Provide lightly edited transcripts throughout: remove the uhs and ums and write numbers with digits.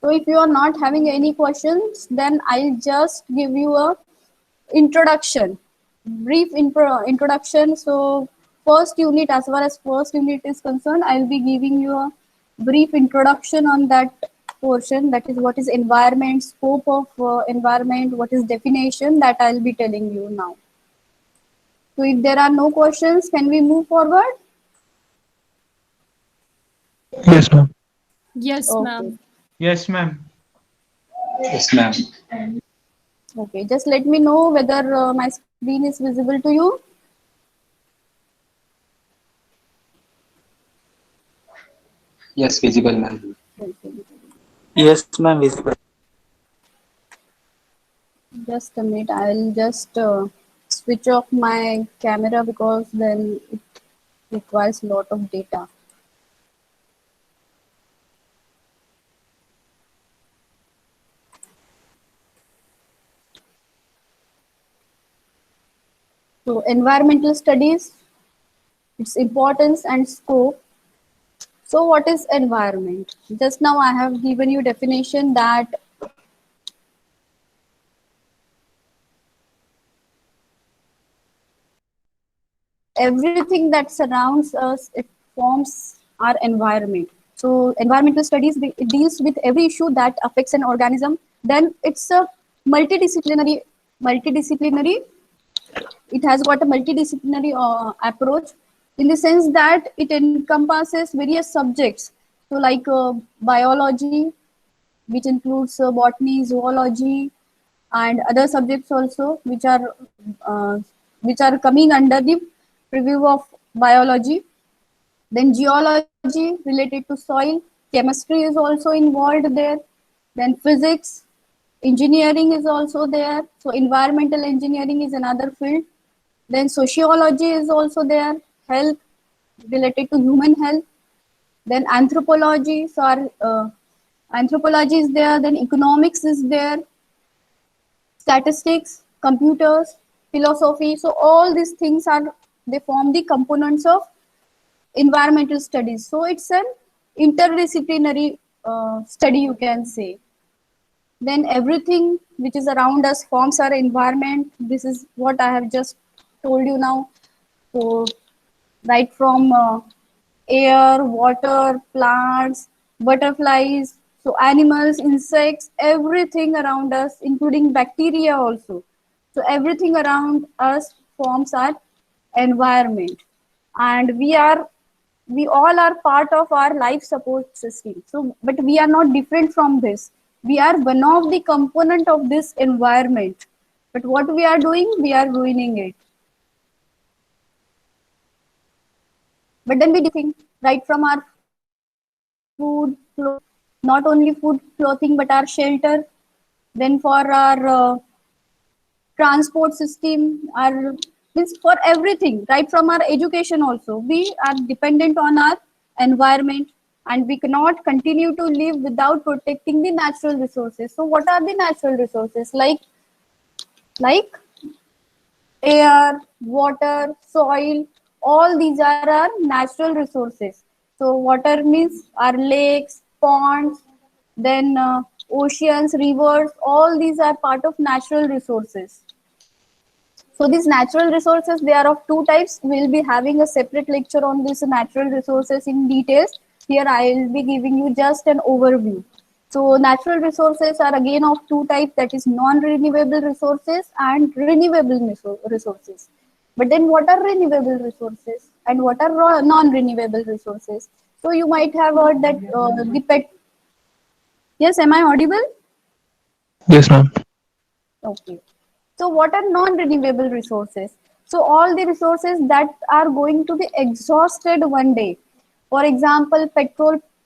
So if you are not having any questions, then I'll just give you a introduction, brief introduction. So first unit, as far as first unit is concerned, I'll be giving you a brief introduction on that portion. That is what is environment, scope of environment, what is definition, that I'll be telling you now. So if there are no questions, can we move forward? Yes, ma'am. Yes, Okay. ma'am. Yes, ma'am. Yes, ma'am. Okay, just let me know whether my screen is visible to you. Yes, visible, ma'am. Yes, ma'am, visible. Just a minute, I'll just switch off my camera because then it requires a lot of data. So environmental studies, its importance and scope. So what is environment? Just now I have given you definition that everything that surrounds us, it forms our environment. So environmental studies, it deals with every issue that affects an organism. Then it's a multidisciplinary. It has got a multidisciplinary approach in the sense that it encompasses various subjects. So like biology, which includes botany, zoology, and other subjects also, uh, which are coming under the preview of biology. Then geology related to soil, chemistry is also involved there. Then physics, engineering is also there. So environmental engineering is another field. Then sociology is also there, health, related to human health. Then anthropology, so our anthropology is there. Then economics is there, statistics, computers, philosophy. So all these things are, they form the components of environmental studies. So it's an interdisciplinary study, you can say. Then everything which is around us forms our environment. This is what I have just told you now. So right from air, water, plants, butterflies, so animals, insects, everything around us, including bacteria also. So everything around us forms our environment, and we all are part of our life support system. So, but we are not different from this. We are one of the component of this environment. But what we are doing, we are ruining it. But then we do think right from our food, not only food, clothing, but our shelter. Then for our transport system, our means for everything, right from our education also, we are dependent on our environment, and we cannot continue to live without protecting the natural resources. So what are the natural resources? Like air, water, soil, all these are our natural resources. So water means our lakes, ponds, then oceans, rivers, all these are part of natural resources. So these natural resources, they are of two types. We'll be having a separate lecture on these natural resources in details. Here I will be giving you just an overview. So natural resources are again of two types, that is non-renewable resources and renewable resources. But then what are renewable resources and what are non-renewable resources? So you might have heard that the pet. Yes, am I audible? Yes, ma'am. Okay. So what are non-renewable resources? So all the resources that are going to be exhausted one day. For example,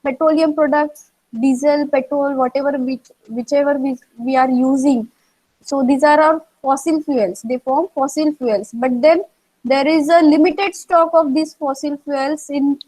petroleum products, diesel, petrol, whichever we are using. So these are our fossil fuels. They form fossil fuels. But then there is a limited stock of these fossil fuels in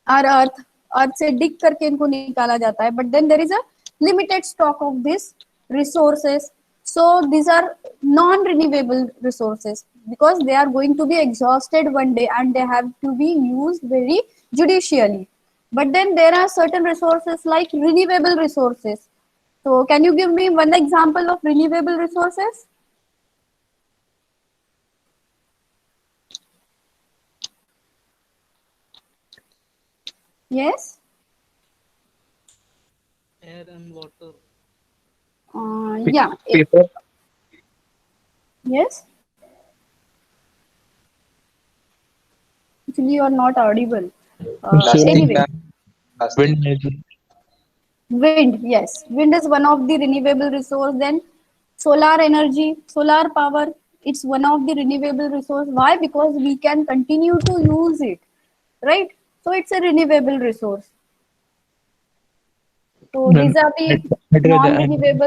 our अर्थ से dig करके इनको निकाला जाता है, but then there is a limited stock of these resources. So these are non renewable resources because they are going to be exhausted one day and they have to be used very judicially. But then there are certain resources like renewable resources. So can you give me one example of renewable resources? Yes. Air and water. Yeah. Paper. Yes. Actually, you are not audible. Solar. Plastic, Anyway, ma'am. Plastic. Wind energy. wind. Yes, wind is one of the renewable resource. Then solar energy, solar power. It's one of the renewable resource. Why? Because we can continue to use it, right? So it's a renewable resource. So Then these are the hydrogen.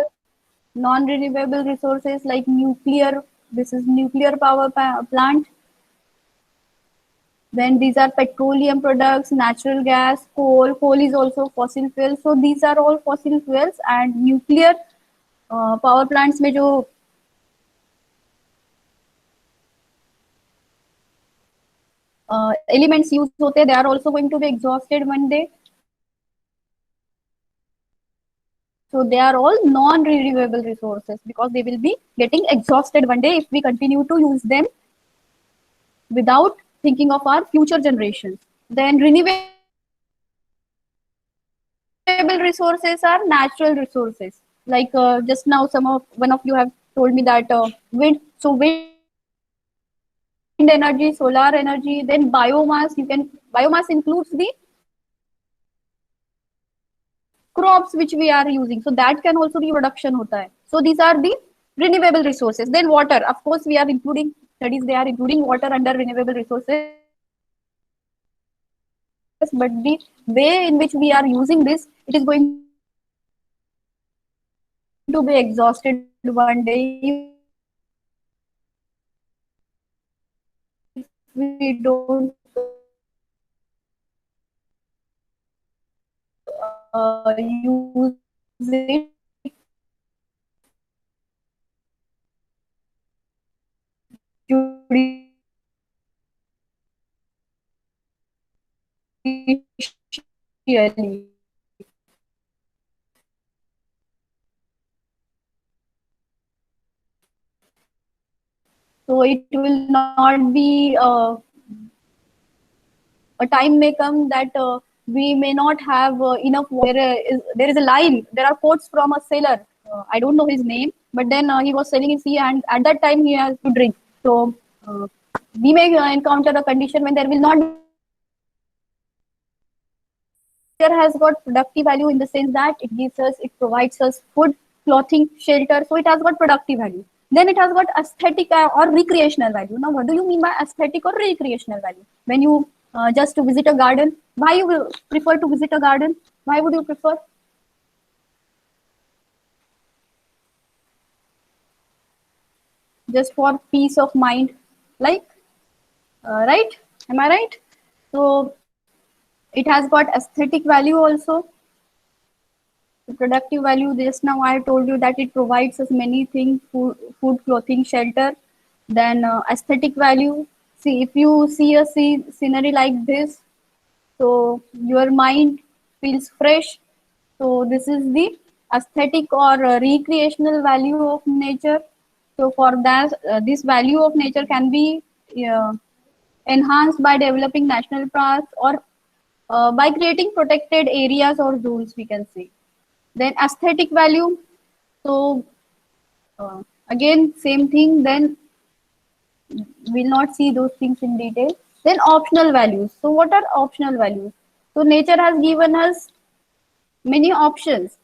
non-renewable resources like nuclear. This is nuclear power plant. Then these are petroleum products, natural gas, coal. Coal is also fossil fuel. So these are all fossil fuels and nuclear power plants में जो elements use होते हैं, they are also going to be exhausted one day. So they are all non-renewable resources because they will be getting exhausted one day if we continue to use them without thinking of our future generations. Then renewable resources are natural resources. Like just now, one of you have told me that wind. So wind energy, solar energy, then biomass. Biomass includes the crops which we are using. So that can also be production hota hai. So these are the renewable resources. Then water. Of course, we are including studies. They are including water under renewable resources. But the way in which we are using this, it is going to be exhausted one day if we don't use it judicially. So it will not be a time may come that we may not have enough water. There is a line, there are quotes from a sailor. I don't know his name, but then he was sailing in sea, and at that time he has to drink. So we may encounter a condition when there will not be. Nature has got productive value in the sense that it provides us food, clothing, shelter. So it has got productive value. Then it has got aesthetic or recreational value. Now, what do you mean by aesthetic or recreational value? When you just to visit a garden, why you will prefer to visit a garden? Why would you prefer? Just for peace of mind, like, right? Am I right? So it has got aesthetic value also. The productive value, just now I told you that it provides us many things: food, clothing, shelter. Then aesthetic value. See, if you see a scenery like this, so your mind feels fresh. So this is the aesthetic or recreational value of nature. So for that, this value of nature can be uh, enhanced by developing national parks or by creating protected areas or zones, we can say. Then aesthetic value. So again, same thing. Then we'll not see those things in detail. Then optional values. So what are optional values? So nature has given us many options.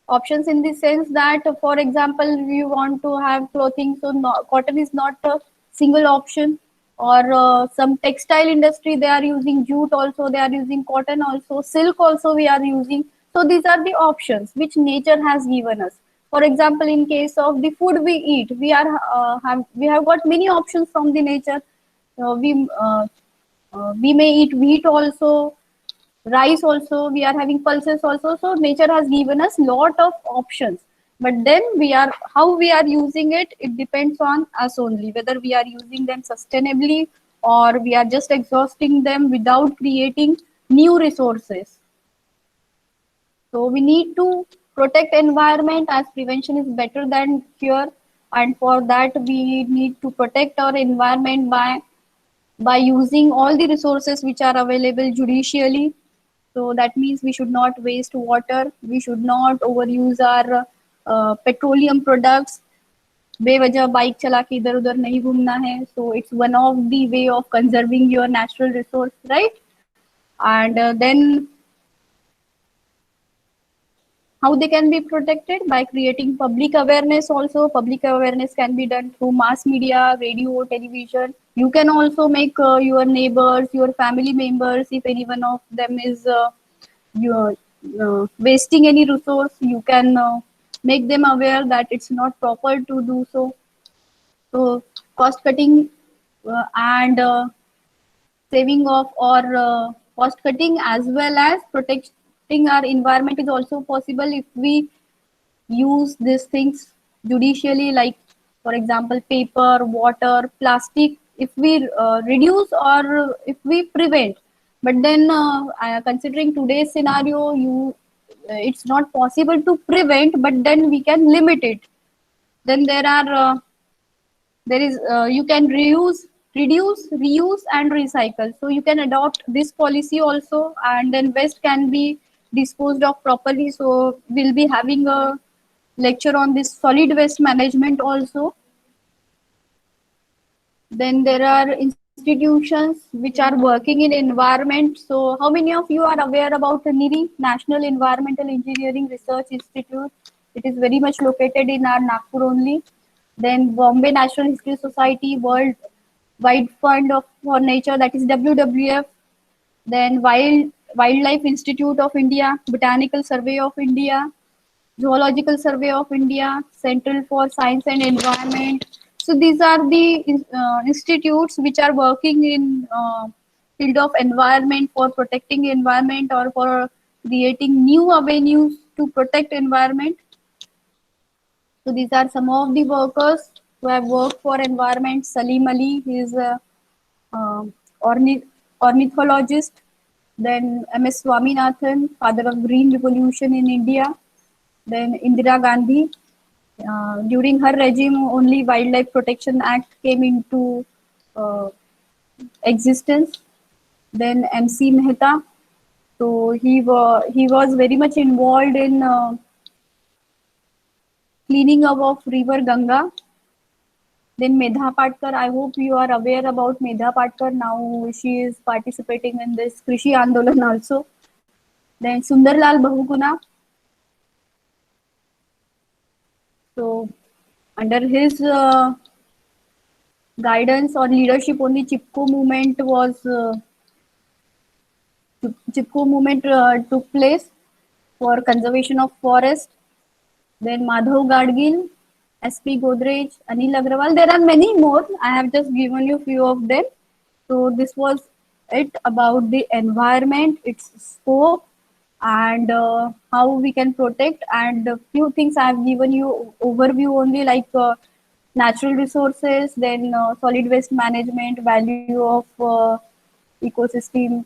Options in the sense that, for example, we want to have clothing, so cotton is not a single option. Or some textile industry, they are using jute also, they are using cotton also, silk also we are using. So these are the options which nature has given us. For example, in case of the food we eat, we have got many options from the nature. We may eat wheat also, rice also, we are having pulses also. So nature has given us lot of options, but then how we are using it, it depends on us only, whether we are using them sustainably or we are just exhausting them without creating new resources. So we need to protect environment, as prevention is better than cure, and for that we need to protect our environment by using all the resources which are available judicially. So that means we should not waste water, we should not overuse our petroleum products. बेवजह bike चला के इधर उधर नहीं घूमना है. So it's one of the way of conserving your natural resource, right? And then how they can be protected? By creating public awareness also. Public awareness can be done through mass media, radio, television. You can also make your neighbors, your family members, if any one of them is wasting any resource, you can make them aware that it's not proper to do so. So cost cutting and saving of or cost cutting as well as protecting our environment is also possible if we use these things judicially, like for example paper, water, plastic. If we reduce or if we prevent, but then considering today's scenario, it's not possible to prevent, but then we can limit it. Then there is you can reuse, reduce, reuse and recycle. So you can adopt this policy also, and then waste can be disposed of properly. So we'll be having a lecture on this solid waste management also. Then there are institutions which are working in environment. So how many of you are aware about NIRI, National Environmental Engineering Research Institute? It is very much located in our Nagpur only. Then Bombay Natural History Society, World Wide Fund for Nature, that is WWF. Then Wildlife Institute of India, Botanical Survey of India, Zoological Survey of India, Central for Science and Environment. So these are the institutes which are working in field of environment, for protecting environment or for creating new avenues to protect environment. So these are some of the workers who have worked for environment. Salim Ali, he is a ornithologist. Then MS Swaminathan, father of Green Revolution in India. Then Indira Gandhi. During her regime, only Wildlife Protection Act came into existence. Then MC Mehta. So he was very much involved in cleaning up of river Ganga. Then Medha Patkar, I hope you are aware about Medha Patkar. Now she is participating in this Krishi Andolan also. Then Sundarlal Bahuguna. So under his guidance or leadership, only Chipko movement took place for conservation of forest. Then Madhav Gadgil, SP Godrej, Anil Agrawal. There are many more. I have just given you few of them. So this was it about the environment, its scope, and how we can protect. And a few things I have given you overview only, like natural resources, then solid waste management, value of ecosystem,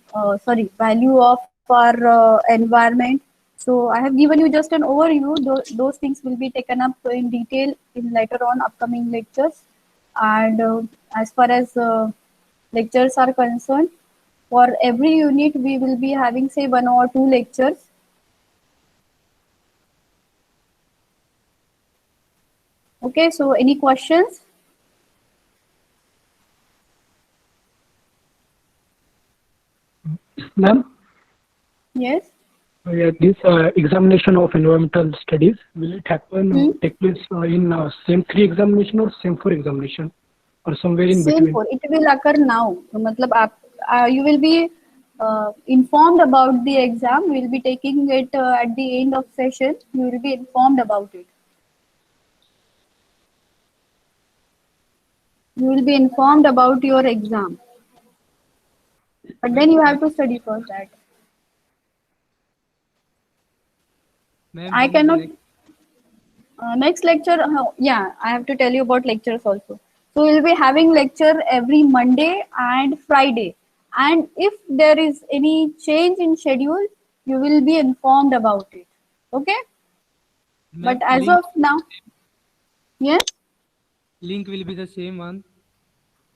value of our environment. So I have given you just an overview. Those things will be taken up in detail in later on upcoming lectures. And as far as lectures are concerned, for every unit we will be having say 1 or 2 lectures. Okay, so any questions? Ma'am? Yes. This examination of environmental studies, will it happen, take place in same 3 examination or same 4 examination, or somewhere in Same between? for it will occur now. So, matlab, you will be informed about the exam. We will be taking it at the end of session. You will be informed about it. You will be informed about your exam. But then you have to study for that. I cannot. Next lecture, yeah, I have to tell you about lectures also. So we'll be having lecture every Monday and Friday. And if there is any change in schedule, you will be informed about it. Okay? But Ma'am, as link, of now, yes, link will be the same one.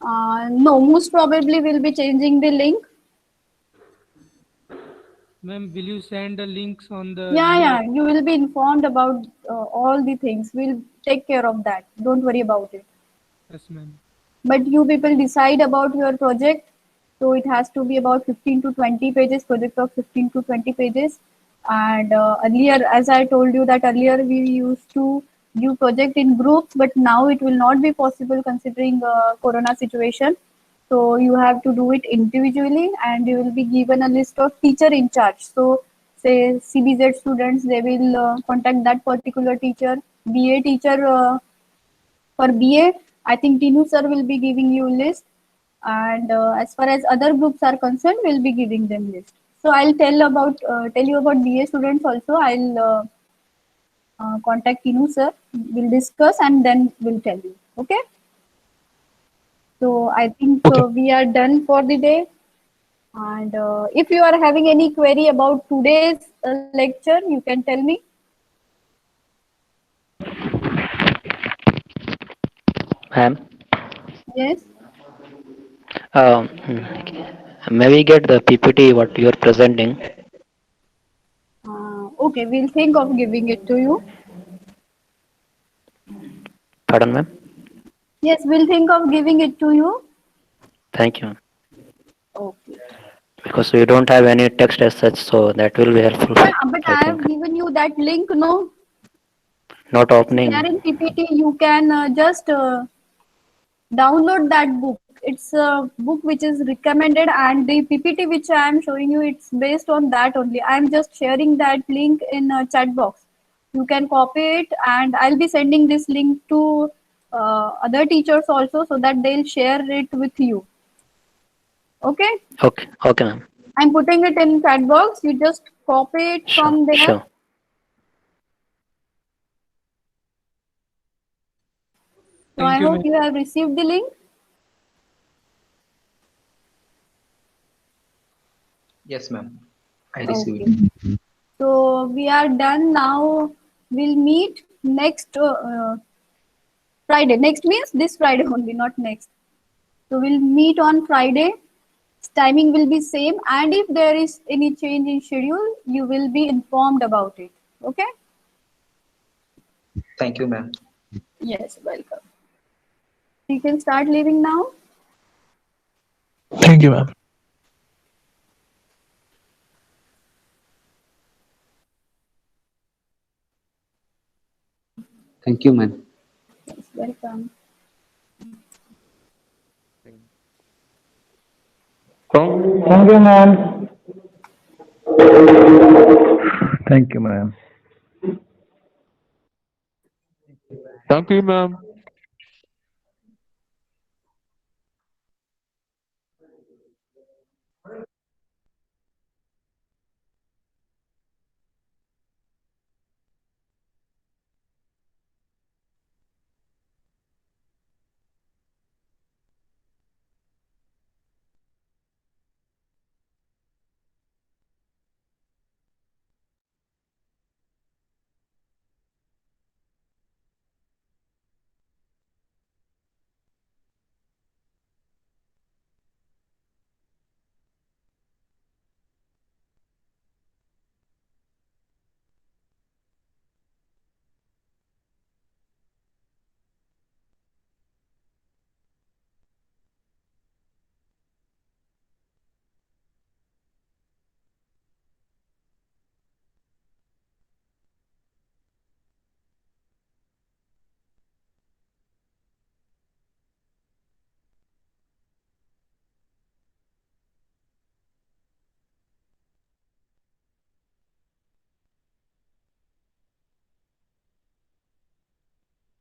no, most probably we'll be changing the link. Ma'am, will you send the links on the Yeah, email? yeah, you will be informed about all the things. We'll take care of that. Don't worry about it. Yes, ma'am. But you people decide about your project. So it has to be about 15 to 20 pages, project of 15 to 20 pages. And earlier, as I told you that earlier we used to do project in groups, but now it will not be possible considering Corona situation. So you have to do it individually and you will be given a list of teacher in charge. So say CBZ students, they will contact that particular teacher, BA teacher, for BA, I think Tinu sir will be giving you list, and as far as other groups are concerned, we'll be giving them list. So I'll tell you about BA students also. I'll contact Tinu sir. We'll discuss and then we'll tell you. Okay. So I think Okay. we are done for the day. And if you are having any query about today's lecture, you can tell me. Ma'am, Yes. may we get the PPT what you're presenting? Okay, we'll think of giving it to you. Pardon, ma'am? Yes, we'll think of giving it to you. Thank you. Okay. Because we don't have any text as such, so that will be helpful, Yeah, but I I think. have given you that link, no? Not It's there opening. in PPT. You can just download that book. It's a book which is recommended, and the PPT which I am showing you, it's based on that only. I'm just sharing that link in a chat box. You can copy it, and I'll be sending this link to other teachers also, so that they'll share it with you. Okay? Okay, okay, ma'am. I'm putting it in chat box. You just copy it Sure, from there. sure. So I Thank you, hope ma'am. you have received the link. Yes, ma'am. I received Okay. it. So we are done now. We'll meet next Friday. Next means this Friday only, not next. So we'll meet on Friday. Timing will be same, and if there is any change in schedule, you will be informed about it. Okay? Thank you, ma'am. Yes, welcome. You can start leaving now. Thank you, ma'am. Thank you, ma'am. Yes, welcome. Thank you, ma'am. Thank you, ma'am. Thank you, ma'am.